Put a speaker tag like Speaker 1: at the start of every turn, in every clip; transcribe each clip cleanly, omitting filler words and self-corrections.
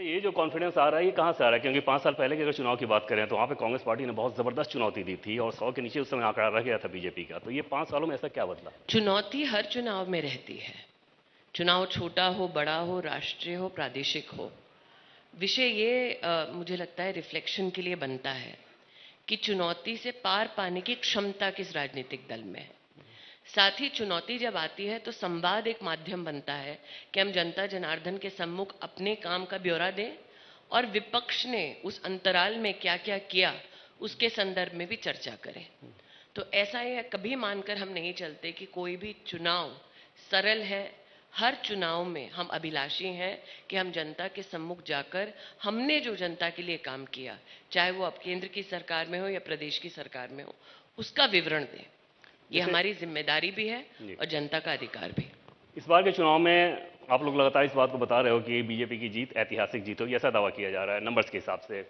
Speaker 1: ये जो कॉन्फिडेंस आ रहा है ये कहाँ से आ रहा है? क्योंकि 5 साल पहले की अगर चुनाव की बात करें तो वहाँ पे कांग्रेस पार्टी ने बहुत जबरदस्त चुनौती दी थी और 100 के नीचे उस समय आंकड़ा रह गया था बीजेपी का। तो ये 5 सालों में ऐसा क्या बदला?
Speaker 2: चुनौती हर चुनाव में रहती है। चुनाव छोटा हो, बड़ा हो, राष्ट्रीय हो, प्रादेशिक हो। विषय ये मुझे लगता है रिफ्लेक्शन के लिए बनता है कि चुनौती से पार पाने की क्षमता किस राजनीतिक दल में है। साथ ही चुनौती जब आती है तो संवाद एक माध्यम बनता है कि हम जनता जनार्दन के सम्मुख अपने काम का ब्यौरा दें और विपक्ष ने उस अंतराल में क्या क्या किया उसके संदर्भ में भी चर्चा करें। तो ऐसा ये कभी मानकर हम नहीं चलते कि कोई भी चुनाव सरल है। हर चुनाव में हम अभिलाषी हैं कि हम जनता के सम्मुख जाकर हमने जो जनता के लिए काम किया, चाहे वो अब केंद्र की सरकार में हो या प्रदेश की सरकार में हो, उसका विवरण दें। ये हमारी जिम्मेदारी भी है और जनता का अधिकार भी।
Speaker 1: इस बार के चुनाव में आप लोग लगातार इस बात को बता रहे हो कि बीजेपी की जीत ऐतिहासिक जीत होगी, ऐसा दावा किया जा रहा है नंबर्स के हिसाब से।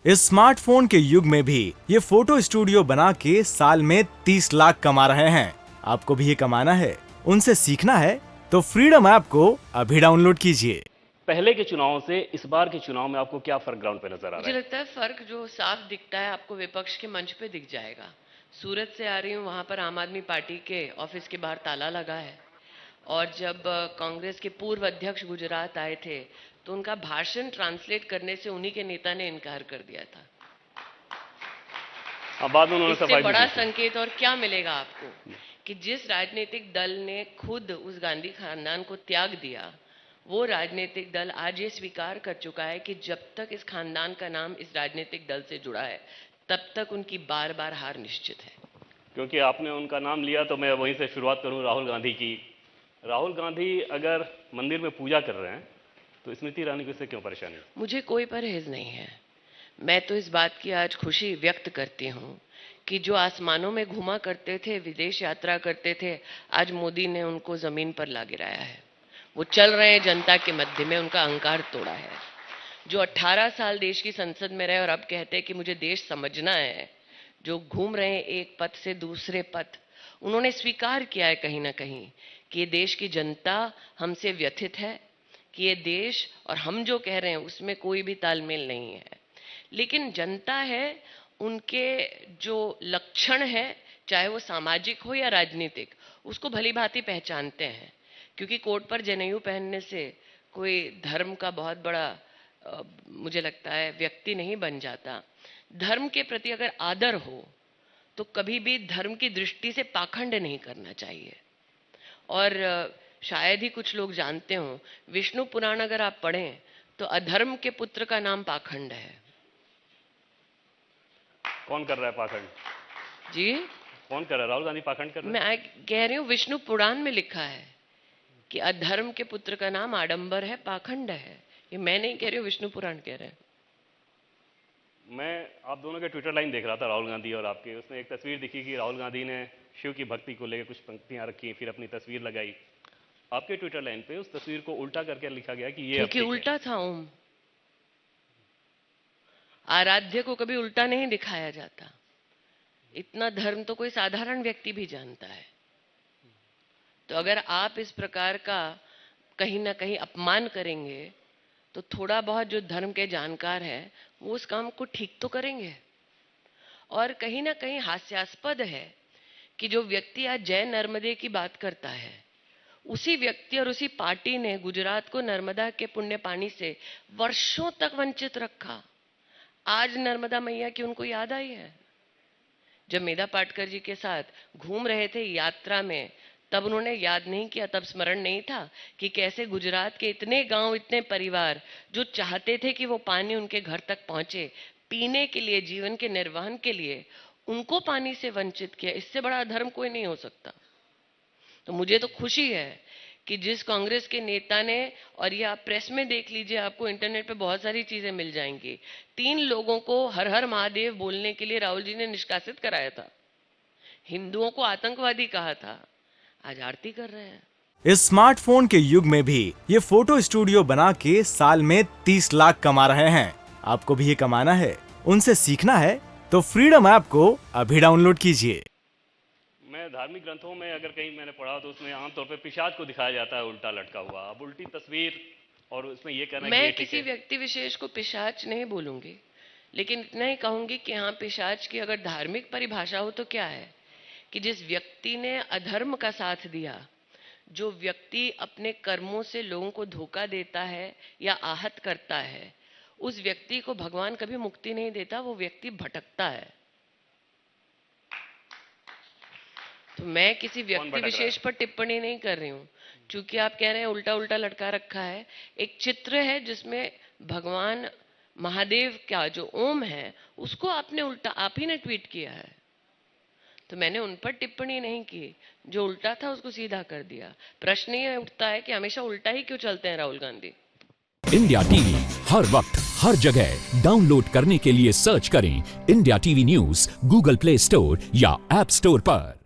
Speaker 3: इस स्मार्टफोन के युग में भी ये फोटो स्टूडियो बना के साल में 30 लाख कमा रहे हैं। आपको भी ये कमाना है, उनसे सीखना है तो फ्रीडम ऐप को अभी डाउनलोड कीजिए।
Speaker 1: पहले के चुनाव से इस बार के चुनाव में आपको क्या फर्क ग्राउंड पे नजर आ रहा है?
Speaker 2: मुझे लगता है फर्क जो साफ दिखता है आपको विपक्ष के मंच पे दिख जाएगा। सूरत से आ रही हूँ, वहां पर आम आदमी पार्टी के ऑफिस के बाहर ताला लगा है और जब कांग्रेस के पूर्व अध्यक्ष गुजरात आए थे तो उनका भाषण ट्रांसलेट करने से उन्हीं के नेता ने इनकार कर दिया था।
Speaker 1: अब बाद में उन्होंने
Speaker 2: इससे बड़ा संकेत और क्या मिलेगा आपको कि जिस राजनीतिक दल ने खुद उस गांधी खानदान को त्याग दिया, वो राजनीतिक दल आज ये स्वीकार कर चुका है कि जब तक इस खानदान का नाम इस राजनीतिक दल से जुड़ा है तब तक उनकी बार बार हार निश्चित है।
Speaker 1: क्योंकि आपने उनका नाम लिया तो मैं वहीं से शुरुआत करूं राहुल गांधी की। राहुल गांधी अगर मंदिर में पूजा कर रहे हैं तो स्मृति ईरानी को इससे क्यों परेशानी?
Speaker 2: मुझे कोई परहेज नहीं है। मैं तो इस बात की आज खुशी व्यक्त करती हूँ कि जो आसमानों में घुमा करते थे, विदेश यात्रा करते थे, आज मोदी ने उनको जमीन पर ला गिराया है। वो चल रहे हैं जनता के मध्य में, उनका अहंकार तोड़ा है। जो 18 साल देश की संसद में रहे और अब कहते हैं कि मुझे देश समझना है, जो घूम रहे हैं एक पद से दूसरे पद, उन्होंने स्वीकार किया है कहीं ना कहीं कि ये देश की जनता हमसे व्यथित है, कि ये देश और हम जो कह रहे हैं उसमें कोई भी तालमेल नहीं है। लेकिन जनता है, उनके जो लक्षण है, चाहे वो सामाजिक हो या राजनीतिक, उसको भली भांति पहचानते हैं। क्योंकि कोट पर जनेऊ पहनने से कोई धर्म का बहुत बड़ा मुझे लगता है व्यक्ति नहीं बन जाता। धर्म के प्रति अगर आदर हो तो कभी भी धर्म की दृष्टि से पाखंड नहीं करना चाहिए। और शायद ही कुछ लोग जानते हो, विष्णु पुराण अगर आप पढ़ें तो अधर्म के पुत्र का नाम पाखंड है।
Speaker 1: कौन कर रहा है पाखंड?
Speaker 2: जी,
Speaker 1: कौन कर रहा है? राहुल गांधी पाखंड कर रहे हैं?
Speaker 2: मैं कह रही हूँ विष्णु पुराण में लिखा है कि अधर्म के पुत्र का नाम आडंबर है, पाखंड है। ये मैं नहीं कह रही हूँ, विष्णु पुराण कह रहे हैं।
Speaker 1: मैं आप दोनों के ट्विटर लाइन देख रहा था, राहुल गांधी और आपके। उसमें एक तस्वीर दिखी कि राहुल गांधी ने शिव की भक्ति को लेकर कुछ पंक्तियां रखी, फिर अपनी तस्वीर लगाई। आपके ट्विटर लाइन पे उस तस्वीर को उल्टा करके लिखा गया कि ये
Speaker 2: क्योंकि उल्टा था ओम। आराध्य को कभी उल्टा नहीं दिखाया जाता। इतना धर्म तो कोई साधारण व्यक्ति भी जानता है। तो अगर आप इस प्रकार का कहीं ना कहीं अपमान करेंगे तो थोड़ा बहुत जो धर्म के जानकार हैं वो उस काम को ठीक तो करेंगे। और कहीं ना कहीं हास्यास्पद है कि जो व्यक्ति आज जय नर्मदे की बात करता है, उसी व्यक्ति और उसी पार्टी ने गुजरात को नर्मदा के पुण्य पानी से वर्षों तक वंचित रखा। आज नर्मदा मैया की उनको याद आई है। जब मेधा पाटकर जी के साथ घूम रहे थे यात्रा में, तब उन्होंने याद नहीं किया, तब स्मरण नहीं था कि कैसे गुजरात के इतने गांव, इतने परिवार जो चाहते थे कि वो पानी उनके घर तक पहुंचे, पीने के लिए, जीवन के निर्वहन के लिए, उनको पानी से वंचित किया। इससे बड़ा अधर्म कोई नहीं हो सकता। तो मुझे तो खुशी है कि जिस कांग्रेस के नेता ने, और ये आप प्रेस में देख लीजिए, आपको इंटरनेट पे बहुत सारी चीजें मिल जाएंगी, 3 लोगों को हर हर महादेव बोलने के लिए राहुल जी ने निष्कासित कराया था, हिंदुओं को आतंकवादी कहा था, आज आरती कर रहे हैं।
Speaker 3: इस स्मार्टफोन के युग में भी ये फोटो स्टूडियो बना के साल में 30 लाख कमा रहे हैं। आपको भी ये कमाना है, उनसे सीखना है तो फ्रीडम ऐप को अभी डाउनलोड कीजिए।
Speaker 1: मैं धार्मिक ग्रंथों में अगर कहीं मैंने पढ़ा तो उसमें आमतौर पे पिशाच को दिखाया जाता है उल्टा लटका हुआ। अब उल्टी तस्वीर और उसमें ये कहना कि
Speaker 2: मैं
Speaker 1: ये ठीक
Speaker 2: किसी
Speaker 1: है।
Speaker 2: व्यक्ति विशेष को पिशाच नहीं बोलूंगी, लेकिन इतना ही कहूंगी कि हाँ, पिशाच की अगर धार्मिक परिभाषा हो तो क्या है कि जिस व्यक्ति ने अधर्म का साथ दिया, जो व्यक्ति अपने कर्मों से लोगों को धोखा देता है या आहत करता है, उस व्यक्ति को भगवान कभी मुक्ति नहीं देता, वो व्यक्ति भटकता है। तो मैं किसी व्यक्ति
Speaker 1: भटक रहा
Speaker 2: विशेष पर टिप्पणी नहीं कर रही हूँ। चूंकि आप कह रहे हैं उल्टा उल्टा लटका रखा है, एक चित्र है जिसमें भगवान महादेव का जो ओम है उसको आपने उल्टा, आप ही ने ट्वीट किया है, तो मैंने उन पर टिप्पणी नहीं की। जो उल्टा था उसको सीधा कर दिया। प्रश्न ये उठता है कि हमेशा उल्टा ही क्यों चलते हैं राहुल गांधी।
Speaker 4: इंडिया टीवी हर वक्त हर जगह डाउनलोड करने के लिए सर्च करें India TV news Google play store या ऐप स्टोर पर।